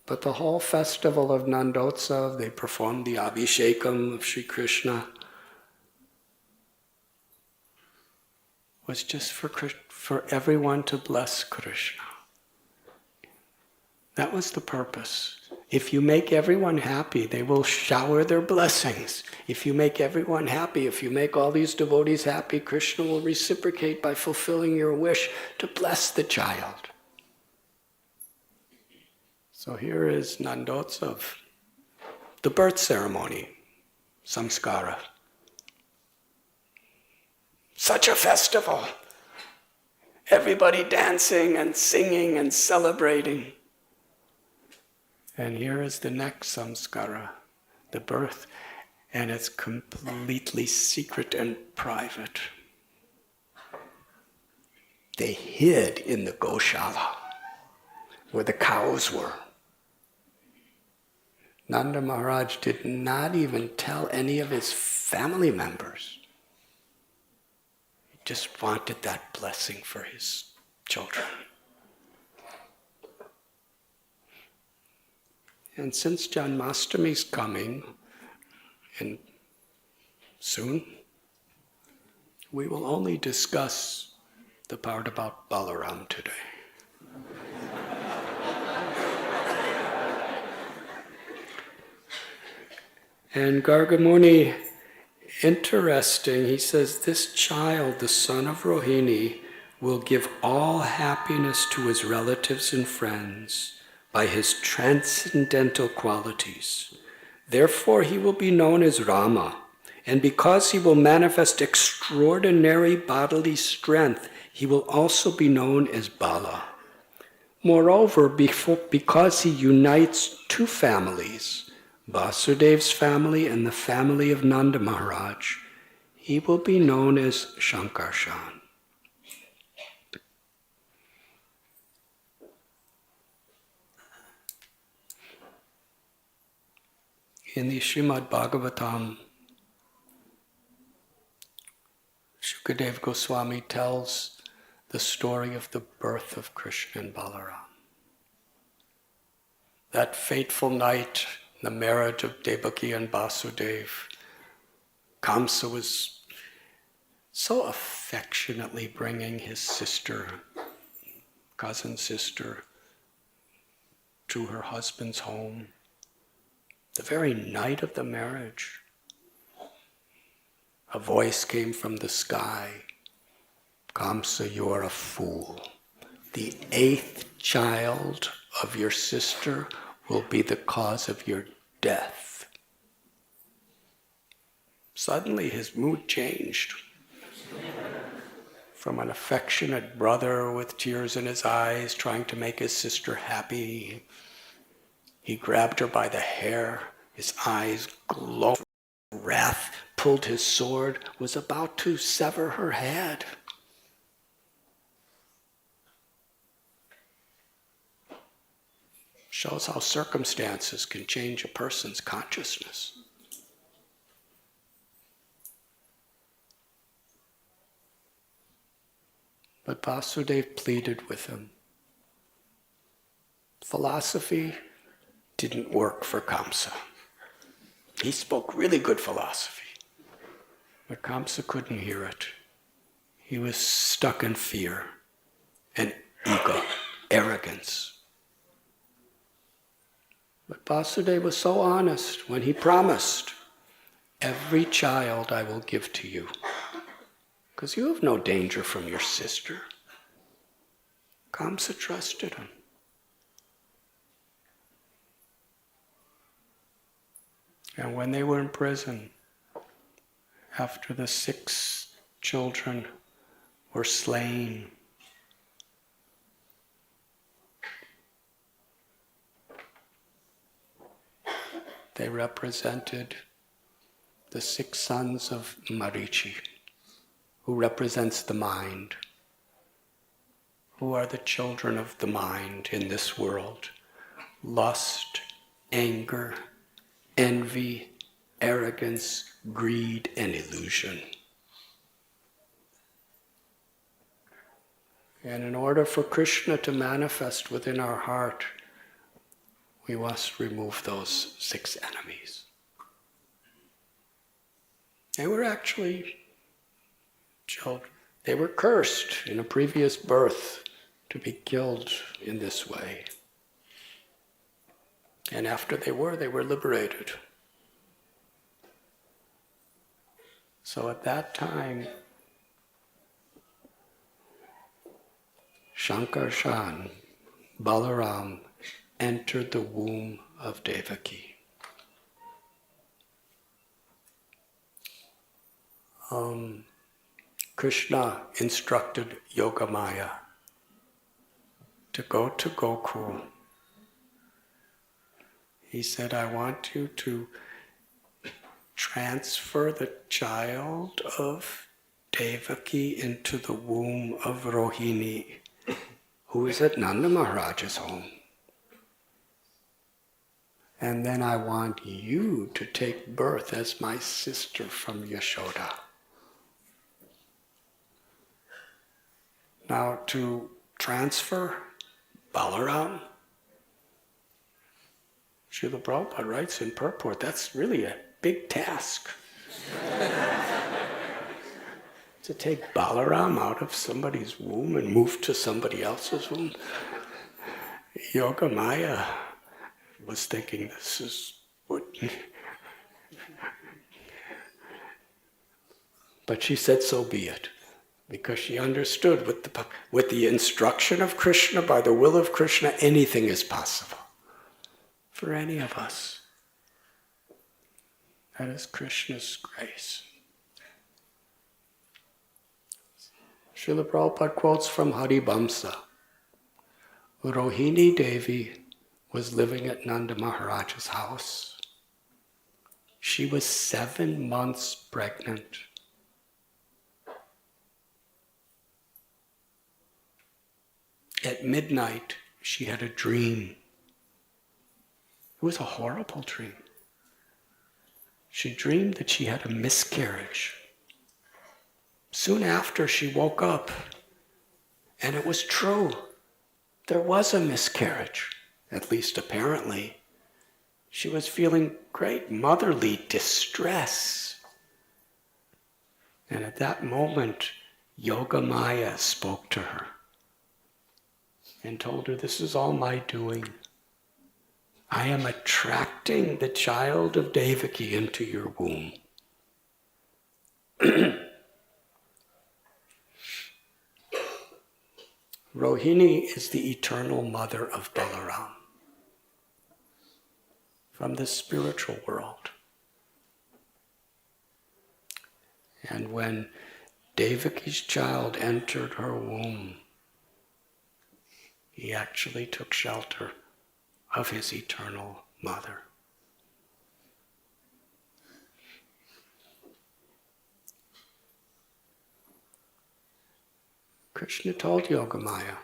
But the whole festival of Nandotsav, they performed the Abhishekam of Sri Krishna, was just for everyone to bless Krishna. That was the purpose. If you make everyone happy, they will shower their blessings. If you make everyone happy, if you make all these devotees happy, Krishna will reciprocate by fulfilling your wish to bless the child. So here is Nandotsav, the birth ceremony, samskara. Such a festival. Everybody dancing and singing and celebrating. And here is the next samskara, the birth, and it's completely secret and private. They hid in the Goshala, where the cows were. Nanda Maharaj did not even tell any of his family members. He just wanted that blessing for his children. And since Janmashtami is coming, and soon, we will only discuss the part about Balaram today. And Gargamuni, interesting, he says, this child, the son of Rohini, will give all happiness to his relatives and friends by his transcendental qualities. Therefore, he will be known as Rama, and because he will manifest extraordinary bodily strength, he will also be known as Bala. Moreover, because he unites two families, Vasudev's family and the family of Nanda Maharaj, he will be known as Shankarshan. In the Srimad Bhagavatam, Shukadev Goswami tells the story of the birth of Krishna and Balaram. That fateful night, the marriage of Devaki and Vasudev, Kamsa was so affectionately bringing his sister, cousin sister, to her husband's home. The very night of the marriage, a voice came from the sky, Kamsa, you are a fool. The 8th child of your sister will be the cause of your death. Suddenly his mood changed. From an affectionate brother with tears in his eyes, trying to make his sister happy, he grabbed her by the hair, his eyes glowed with wrath, pulled his sword, was about to sever her head. Shows how circumstances can change a person's consciousness. But Vasudev pleaded with him. Philosophy didn't work for Kamsa. He spoke really good philosophy, but Kamsa couldn't hear it. He was stuck in fear and ego, arrogance. But Vasudeva was so honest when he promised, every child I will give to you, because you have no danger from your sister. Kamsa trusted him. And when they were in prison, after the 6 children were slain, they represented the 6 sons of Marichi, who represents the mind, who are the children of the mind in this world. Lust, anger, envy, arrogance, greed, and illusion. And in order for Krishna to manifest within our heart, we must remove those 6 enemies. They were actually children. They were cursed in a previous birth to be killed in this way. And after they were liberated. So at that time, Shankarshan, Balaram, entered the womb of Devaki. Krishna instructed Yogamaya to go to Gokul. He said, I want you to transfer the child of Devaki into the womb of Rohini, who is at Nanda Maharaj's home. And then I want you to take birth as my sister from Yashoda. Now to transfer Balaram, Srila Prabhupada writes in purport, that's really a big task. To take Balaram out of somebody's womb and move to somebody else's womb. Yogamaya was thinking this is what... But she said, so be it. Because she understood with the instruction of Krishna, by the will of Krishna, anything is possible. For any of us. That is Krishna's grace. Srila Prabhupada quotes from Haribamsa. Rohini Devi was living at Nanda Maharaj's house. She was 7 months pregnant. At midnight, she had a dream. It was a horrible dream. She dreamed that she had a miscarriage. Soon after, she woke up, and it was true. There was a miscarriage, at least apparently. She was feeling great motherly distress. And at that moment, Yogamaya spoke to her and told her, this is all my doing. I am attracting the child of Devaki into your womb. Rohini is the eternal mother of Balaram from the spiritual world. And when Devaki's child entered her womb, he actually took shelter of his eternal mother. Krishna told Yogamaya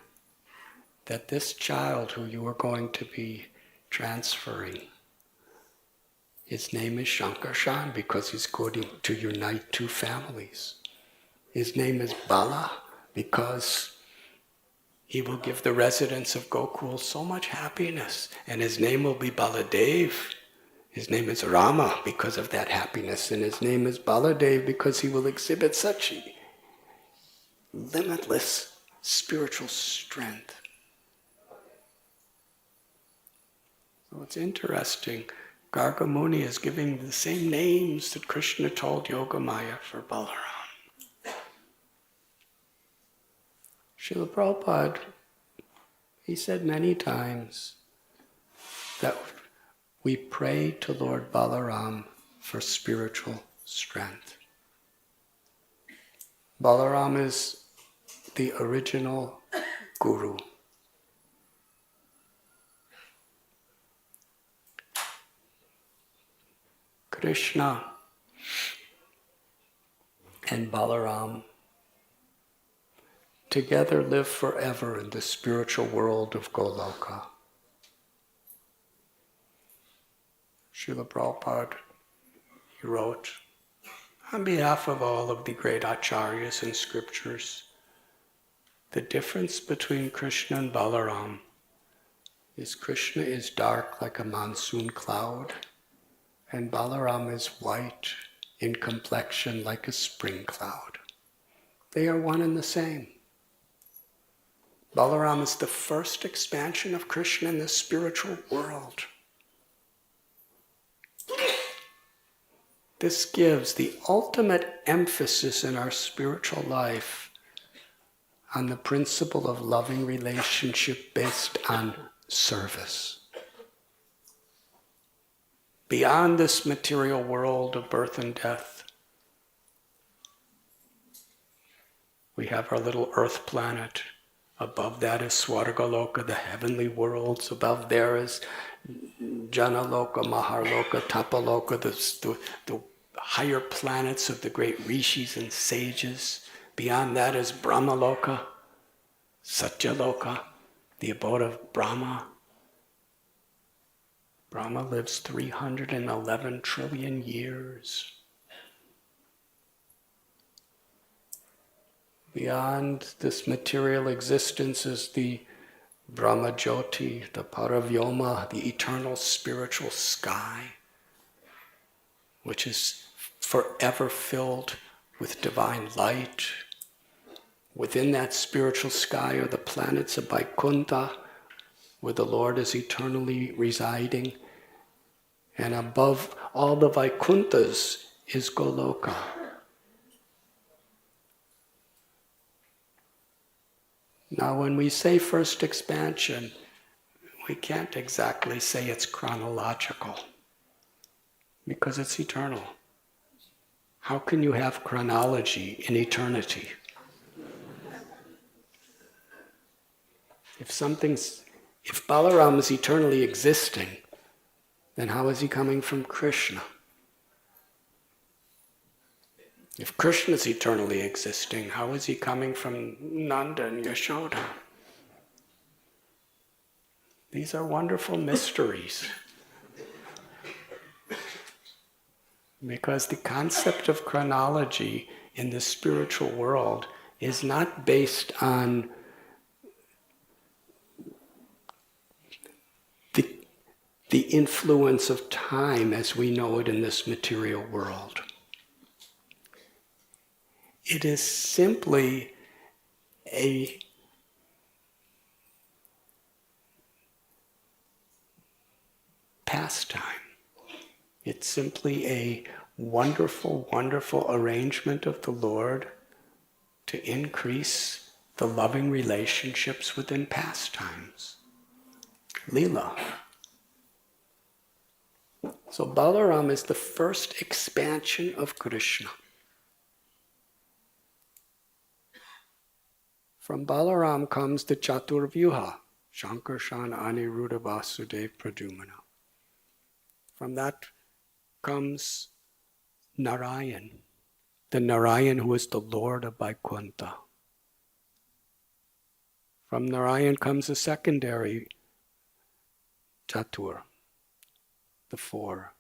that this child who you are going to be transferring, his name is Shankarshan because he's going to unite 2 families. His name is Bala because he will give the residents of Gokul so much happiness, and his name will be Baladev. His name is Rama because of that happiness, and his name is Baladev because he will exhibit such limitless spiritual strength. So it's interesting, Garga Muni is giving the same names that Krishna told Yogamaya for Balaram. Srila Prabhupada, he said many times that we pray to Lord Balaram for spiritual strength. Balaram is the original guru. Krishna and Balaram together live forever in the spiritual world of Goloka. Srila Prabhupada, he wrote, on behalf of all of the great acharyas and scriptures, the difference between Krishna and Balaram is Krishna is dark like a monsoon cloud, and Balaram is white in complexion like a spring cloud. They are one and the same. Balaram is the first expansion of Krishna in the spiritual world. This gives the ultimate emphasis in our spiritual life on the principle of loving relationship based on service. Beyond this material world of birth and death, we have our little earth planet. Above that is Swargaloka, the heavenly worlds. Above there is Janaloka, Maharloka, Tapaloka, the higher planets of the great rishis and sages. Beyond that is Brahmaloka, Satyaloka, the abode of Brahma. Brahma lives 311 trillion years. Beyond this material existence is the Brahma Jyoti, the Paravyoma, the eternal spiritual sky, which is forever filled with divine light. Within that spiritual sky are the planets of Vaikuntha, where the Lord is eternally residing. And above all the Vaikunthas is Goloka. Now, when we say first expansion, we can't exactly say it's chronological, because it's eternal. How can you have chronology in eternity? If Balaram is eternally existing, then how is he coming from Krishna? If Krishna is eternally existing, how is he coming from Nanda and Yashoda? These are wonderful mysteries. Because the concept of chronology in the spiritual world is not based on the influence of time as we know it in this material world. It is simply a pastime. It's simply a wonderful, wonderful arrangement of the Lord to increase the loving relationships within pastimes. Lila. So Balaram is the first expansion of Krishna. From Balaram comes the Chaturvyuha, Shankarshan, Aniruddha, Vasudev, Pradyumna. From that comes Narayan, the Narayan who is the Lord of Vaikuntha. From Narayan comes a secondary Chatur, the four.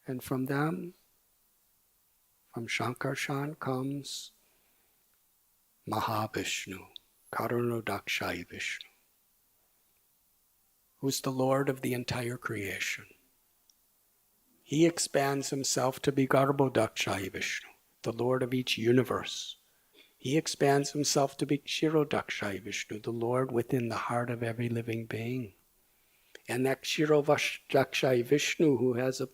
And from them, from Shankarshan comes Mahavishnu, Karunodakshai Vishnu, who's the Lord of the entire creation. He expands himself to be Garbhodakshai Vishnu, the Lord of each universe. He expands himself to be Kshirodakshai Vishnu, the Lord within the heart of every living being. And that Kshirodakshai Vishnu, who has a